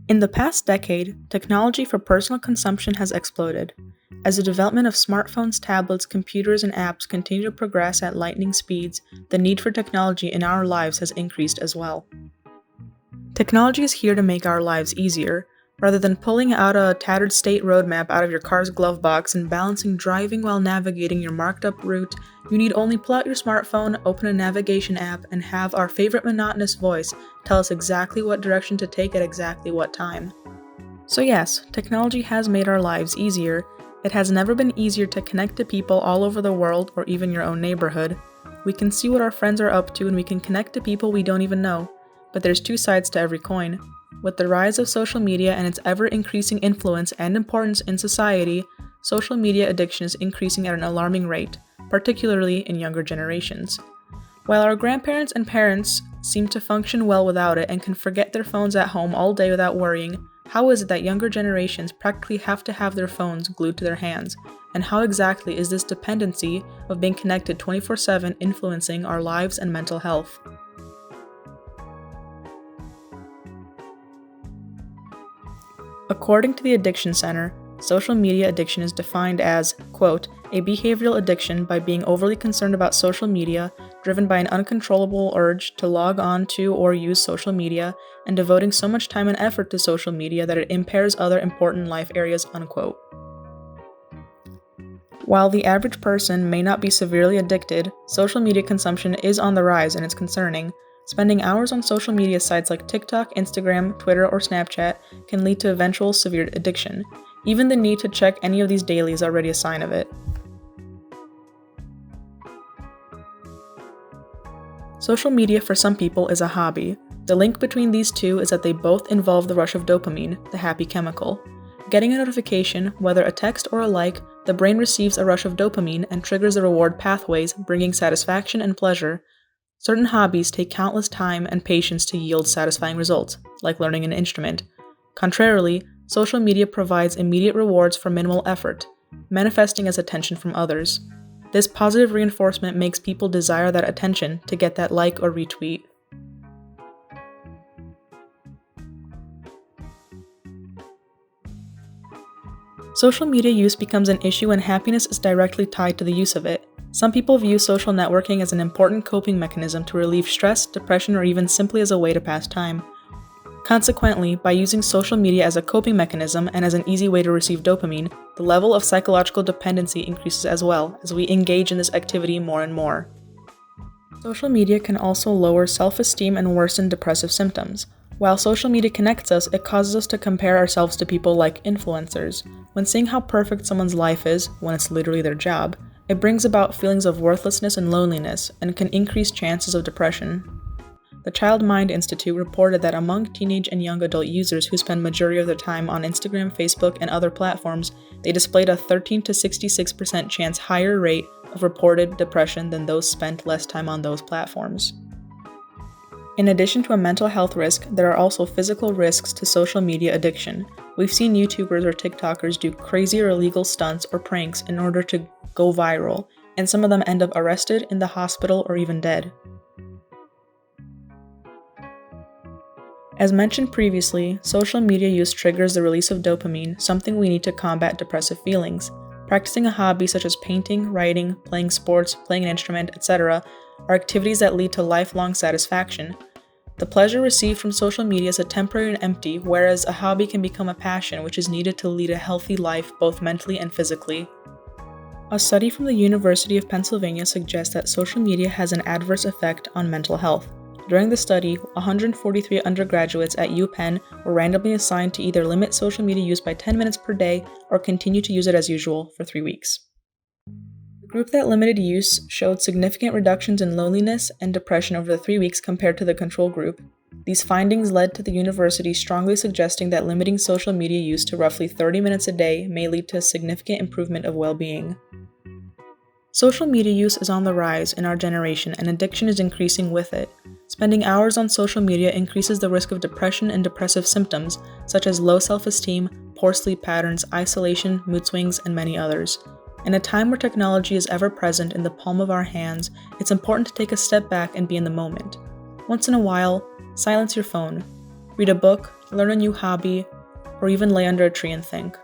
In the past decade, technology for personal consumption has exploded. As the development of smartphones, tablets, computers, and apps continue to progress at lightning speeds, the need for technology in our lives has increased as well. Technology is here to make our lives easier. Rather than pulling out a tattered state roadmap out of your car's glove box and balancing driving while navigating your marked up route, you need only pull out your smartphone, open a navigation app, and have our favorite monotonous voice tell us exactly what direction to take at exactly what time. So yes, technology has made our lives easier. It has never been easier to connect to people all over the world or even your own neighborhood. We can see what our friends are up to and we can connect to people we don't even know. But there's two sides to every coin. With the rise of social media and its ever-increasing influence and importance in society, social media addiction is increasing at an alarming rate, particularly in younger generations. While our grandparents and parents seem to function well without it and can forget their phones at home all day without worrying, how is it that younger generations practically have to have their phones glued to their hands? And how exactly is this dependency of being connected 24/7 influencing our lives and mental health? According to the Addiction Center, social media addiction is defined as, quote, a behavioral addiction by being overly concerned about social media, driven by an uncontrollable urge to log on to or use social media, and devoting so much time and effort to social media that it impairs other important life areas, unquote. While the average person may not be severely addicted, social media consumption is on the rise and it's concerning. Spending hours on social media sites like TikTok, Instagram, Twitter, or Snapchat can lead to eventual severe addiction. Even the need to check any of these daily is already a sign of it. Social media for some people is a hobby. The link between these two is that they both involve the rush of dopamine, the happy chemical. Getting a notification, whether a text or a like, the brain receives a rush of dopamine and triggers the reward pathways, bringing satisfaction and pleasure. Certain hobbies take countless time and patience to yield satisfying results, like learning an instrument. Contrarily, social media provides immediate rewards for minimal effort, manifesting as attention from others. This positive reinforcement makes people desire that attention to get that like or retweet. Social media use becomes an issue when happiness is directly tied to the use of it. Some people view social networking as an important coping mechanism to relieve stress, depression, or even simply as a way to pass time. Consequently, by using social media as a coping mechanism and as an easy way to receive dopamine, the level of psychological dependency increases as well as we engage in this activity more and more. Social media can also lower self-esteem and worsen depressive symptoms. While social media connects us, it causes us to compare ourselves to people like influencers. When seeing how perfect someone's life is, when it's literally their job, it brings about feelings of worthlessness and loneliness, and can increase chances of depression. The Child Mind Institute reported that among teenage and young adult users who spend majority of their time on Instagram, Facebook, and other platforms, they displayed a 13 to 66% chance higher rate of reported depression than those spent less time on those platforms. In addition to a mental health risk, there are also physical risks to social media addiction. We've seen YouTubers or TikTokers do crazy or illegal stunts or pranks in order to go viral, and some of them end up arrested, in the hospital, or even dead. As mentioned previously, social media use triggers the release of dopamine, something we need to combat depressive feelings. Practicing a hobby such as painting, writing, playing sports, playing an instrument, etc. are activities that lead to lifelong satisfaction. The pleasure received from social media is temporary and empty, whereas a hobby can become a passion which is needed to lead a healthy life both mentally and physically. A study from the University of Pennsylvania suggests that social media has an adverse effect on mental health. During the study, 143 undergraduates at UPenn were randomly assigned to either limit social media use by 10 minutes per day or continue to use it as usual for 3 weeks. The group that limited use showed significant reductions in loneliness and depression over the 3 weeks compared to the control group. These findings led to the university strongly suggesting that limiting social media use to roughly 30 minutes a day may lead to a significant improvement of well-being. Social media use is on the rise in our generation and addiction is increasing with it. Spending hours on social media increases the risk of depression and depressive symptoms, such as low self-esteem, poor sleep patterns, isolation, mood swings, and many others. In a time where technology is ever present in the palm of our hands, it's important to take a step back and be in the moment. Once in a while, silence your phone. Read a book, learn a new hobby, or even lay under a tree and think.